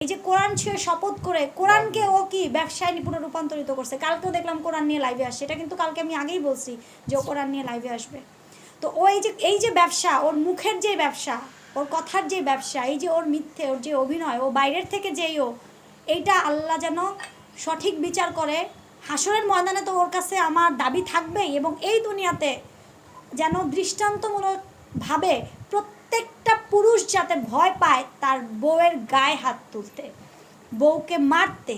এই যে কোরআন ছুঁয়ে শপথ করে কোরআনকে ও কি ব্যবসায় নিপুণে রূপান্তরিত করছে। কালকেও দেখলাম কোরআন নিয়ে লাইভে আসছে, এটা কিন্তু কালকে আমি আগেই বলছি যে ও কোরআন নিয়ে লাইভে আসবে। তো ও এই যে ব্যবসা, ওর মুখের যে ব্যবসা, ওর কথার যে ব্যবসা, এই যে ওর মিথ্যে, ওর যে অভিনয়, ও বাইরের থেকে যেই ও, এইটা আল্লাহ যেন সঠিক বিচার করে। হাসরের ময়দানে তো ওর কাছে আমার দাবি থাকবেই, এবং এই দুনিয়াতে যেন দৃষ্টান্তমূলকভাবে প্রত্যেকটা পুরুষ যাতে ভয় পায় তার বউয়ের গায়ে হাত তুলতে, বউকে মারতে,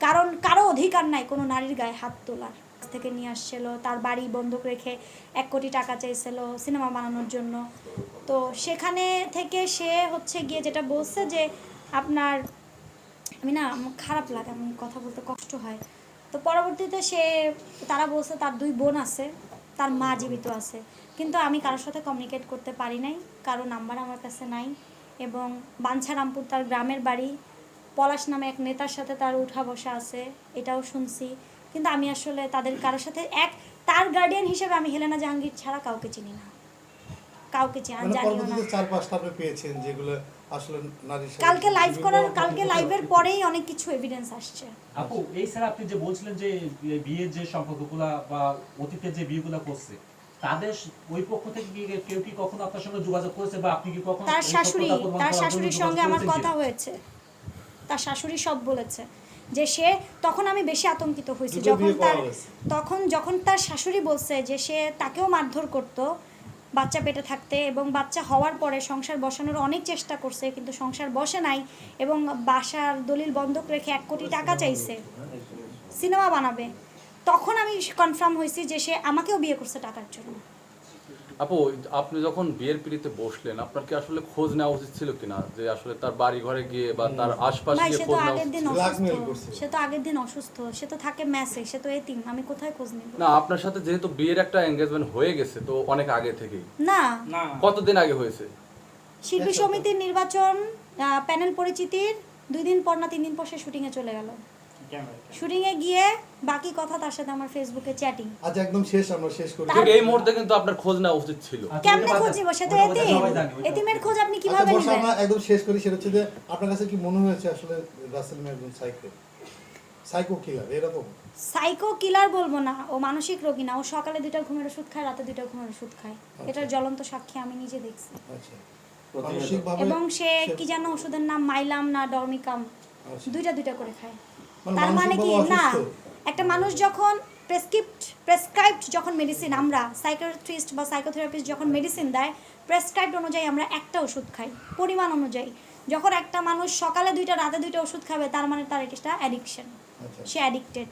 কারণ কারো অধিকার নাই কোনো নারীর গায়ে হাত তোলার। থেকে নিয়ে আসছিল, তার বাড়ি বন্ধক রেখে 1 কোটি টাকা চাইছিল সিনেমা বানানোর জন্য। তো সেখানে থেকে সে হচ্ছে গিয়ে যেটা বলছে যে আপনার, আমি না খারাপ লাগে, আমি কথা বলতে কষ্ট হয়। তো পরবর্তীতে তারা বলছে তার 2 বোন আছে, তার মা জীবিত আছে, কিন্তু আমি কারোর সাথে কমিউনিকেট করতে পারি নাই, কারো নাম্বার আমার কাছে নাই। এবং বাঞ্ছারামপুর তার গ্রামের বাড়ি, পলাশ নামে এক নেতার সাথে তার উঠা বসা আছে, এটাও শুনছি। কিন্তু আমি আসলে তাদের কারোর সাথে তার গার্ডিয়ান হিসেবে আমি হেলেনা জাহাঙ্গীর ছাড়া কাউকে চিনি না, কাউকে জানিও না। পরবর্তীতে 4-5টা আপনি পেয়েছেন যেগুলো আসলে নারী কালকে লাইভের পরেই অনেক কিছু এভিডেন্স আসছে। আপু এই স্যার আপনি যে বলছিলেন যে বিয়ের যে সম্পর্কগুলা বা অতীতের যে বিয়েগুলা করছে, তাদের ওই পক্ষ থেকে কেউ কি কখনো আপনার সঙ্গে যোগাযোগ করেছে, বা আপনি কি কখনো তার শাশুড়ির সঙ্গে আমার কথা হয়েছে, তার শাশুড়ি সব বলেছে যে সে, তখন আমি বেশি আতঙ্কিত হয়েছি যখন তার শাশুড়ি বলছে যে সে তাকেও মারধর করতো বাচ্চা পেটে থাকতে, এবং বাচ্চা হওয়ার পরে সংসার বসানোর অনেক চেষ্টা করছে কিন্তু সংসার বসে নাই, এবং বাসার দলিল বন্ধক রেখে 1 কোটি টাকা চাইছে সিনেমা বানাবে। তখন আমি কনফার্ম হয়েছি যে সে আমাকেও বিয়ে করছে টাকার জন্য। আপু আপনি যখন বিয়ের পিড়িতে বসলেন, আপনার কি আসলে খোঁজ নেওয়া উচিত ছিল কিনা, যে আসলে তার বাড়ি ঘরে গিয়ে বা তার আশপাশে গিয়ে খোঁজ নেওয়া? সে তো আগের দিন অসুস্থ, সে তো থাকে মেসে, সে তো এতিম, আমি কোথায় খোঁজ নেব? না, আপনার সাথে যেহেতু বিয়ের একটা এনগেজমেন্ট হয়ে গেছে, তো অনেক আগে থেকেই। না, কতদিন আগে হয়েছে? শিল্পী সমিতির নির্বাচন, প্যানেল পরিচিতির 2 দিন পর না 3 দিন পর সে শুটিং এ চলে গেল। শুটিং এ গিয়ে বাকি কথা তার সাথে আমার ফেসবুকে চ্যাটিং। আজ একদম শেষ, আমরা শেষ করি। এই মুহূর্তে কিন্তু আপনার খোঁজ নেওয়া উচিত ছিল। কেমনে খোঁজ নিব? সে তো এতিম, এতিমের খোঁজ আপনি কিভাবে নেবেন? আমরা একদম শেষ করি। সেটা হচ্ছে যে আপনার কাছে কি মনে হয়েছে আসলে রাসেল মিয়া একজন সাইকো কিলার? এরকম সাইকো কিলার বলবো না, ও মানসিক রোগী না, ও সকালে 2টা ঘুমের ওষুধ খায়, রাতে 2টা ঘুমের ওষুধ খায়। এটার জ্বলন্ত সাক্ষী আমি নিজে দেখছি। এবং সে কি জানো ওষুধের নাম মাইলাম না ডরমিকাম, 2টা করে খায়। তার মানে কি না, একটা মানুষ যখন প্রেসক্রাইবড যখন মেডিসিন, আমরা সাইকিয়াট্রিস্ট বা সাইকোথেরাপিস্ট যখন মেডিসিন দেয় প্রেসক্রাইবড অনুযায়ী আমরা একটা ওষুধ খাই পরিমাণ অনুযায়ী। যখন একটা মানুষ সকালে 2টা রাতে 2টা ওষুধ খাবে, তার মানে তার এটা অ্যাডিকশন, সে অ্যাডিক্টেড।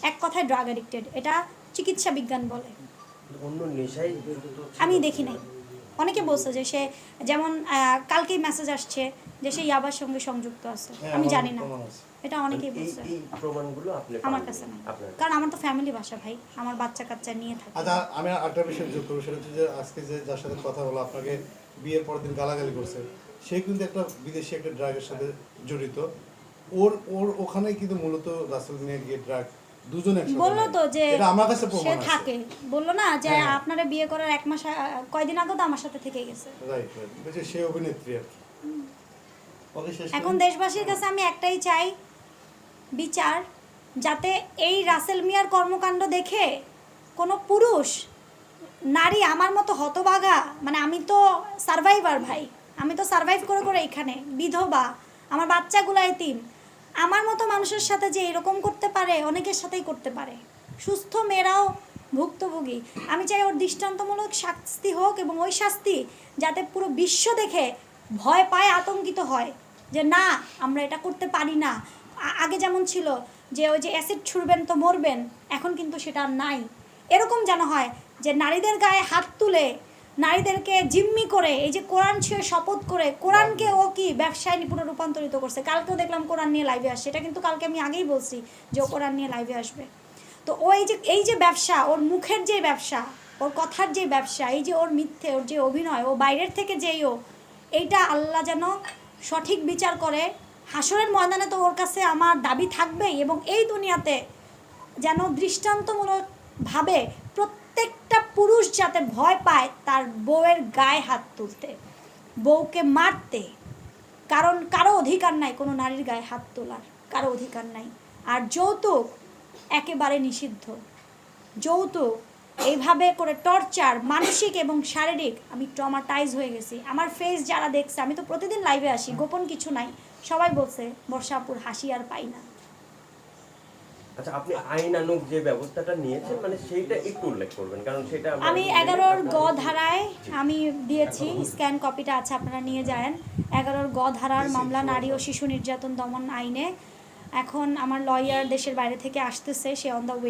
এক কথায় ড্রাগ অ্যাডিক্টেড, এটা চিকিৎসা বিজ্ঞান বলে। আমি দেখি নাই, অনেকে বলছে যে সে, যেমন কালকেই মেসেজ আসছে যে সে ইয়াবার সঙ্গে সংযুক্ত আছে, আমি জানি না, এটা অনেকেই বলছে। এই প্রমাণগুলো আমার কাছে না, কারণ আমার তো ফ্যামিলি বাসা ভাই, আমার বাচ্চা কাচ্চা নিয়ে থাকে। আচ্ছা, আমি একটা বিষয় যোগ করবো, সেটা হচ্ছে যে আজকে যে যার সাথে কথা হলো, আপনাকে বিয়ের পরের দিন গালাগালি করছে, সে কিন্তু একটা বিদেশি একটা ড্রাগের সাথে জড়িত। ওর ওখানেই কিন্তু মূলত রাসেল মিয়া গিয়ে ড্রাগ দুজনে বললো তো যে আমার কাছে সে থাকে, বললো না যে আপনারা বিয়ে করার 1 মাস কয়দিন আগে তো আমার সাথে থেকেই গেছে। রাইট, সে অভিনেত্রী আর কি। এখন দেশবাসীর কাছে আমি একটাই চাই, বিচার, যাতে এই রাসেল মিয়ার কর্মকাণ্ড দেখে কোনো পুরুষ নারী আমার মতো হতভাগা, মানে আমি তো সারভাইভার ভাই, আমি তো সারভাইভ করে এখানে বিধবা, আমার বাচ্চাগুলো এতিম, আমার মতো মানুষের সাথে যে এরকম করতে পারে, অনেকের সাথেই করতে পারে, সুস্থ মেয়েরাও ভুক্তভোগী। আমি চাই ওর দৃষ্টান্তমূলক শাস্তি হোক, এবং ওই শাস্তি যাতে পুরো বিশ্ব দেখে ভয় পায়, আতঙ্কিত হয় যে না, আমরা এটা করতে পারি না। আগে যেমন ছিল যে ওই যে অ্যাসিড ছুড়বেন তো মরবেন, এখন কিন্তু সেটা নাই। এরকম যেন হয় যে নারীদের গায়ে হাত তুলে, নারীদেরকে জিম্মি করে, এই যে কোরআন ছুঁয়ে শপথ করে কোরআনকে ও কি ব্যবসায় নিপুণে রূপান্তরিত করছে। কালকেও দেখলাম কোরআন নিয়ে লাইভে আসছে, এটা কিন্তু কালকে আমি আগেই বলছি যে ও কোরআন নিয়ে লাইভে আসবে। তো ও এই যে ব্যবসা, ওর মুখের যে ব্যবসা, ওর কথার যে ব্যবসা, এই যে ওর মিথ্যে, ওর যে অভিনয়, ও বাইরের থেকে যেই ও, এইটা আল্লাহ যেন সঠিক বিচার করে। হাসরের ময়দানে তো ওর কাছে আমার দাবি থাকবেই, এবং এই দুনিয়াতে যেন দৃষ্টান্তমূলকভাবে প্রত্যেকটা পুরুষ যাতে ভয় পায় তার বউয়ের গায়ে হাত তুলতে, বউকে মারতে, কারণ কারো অধিকার নাই কোনো নারীর গায়ে হাত তোলার, কারো অধিকার নাই। আর যৌতুক একেবারে নিষিদ্ধ। যৌতুক এইভাবে করে টর্চার, মানসিক এবং শারীরিক, আমি ট্রমাটাইজ হয়ে গেছি। আমার ফেস যারা দেখছে, আমি তো প্রতিদিন লাইভে আসি, গোপন কিছু নাই, সবাই বলছে বর্ষাপুর হাসি আর পাই না। আচ্ছা, আপনি আইনানুগ যে ব্যবস্থাটা নিয়েছেন মানে সেইটা একটু উল্লেখ করবেন, কারণ সেটা আমি 11 গ ধারায় আমি দিয়েছি, স্ক্যান কপিটা আছে, আপনারা নিয়ে যান। 11 গ ধারার মামলা নারী ও শিশু নির্যাতন দমন আইনে। এখন আমার লয়ার দেশের বাইরে থেকে আসতেছে, সে অন দ্য ওয়ে।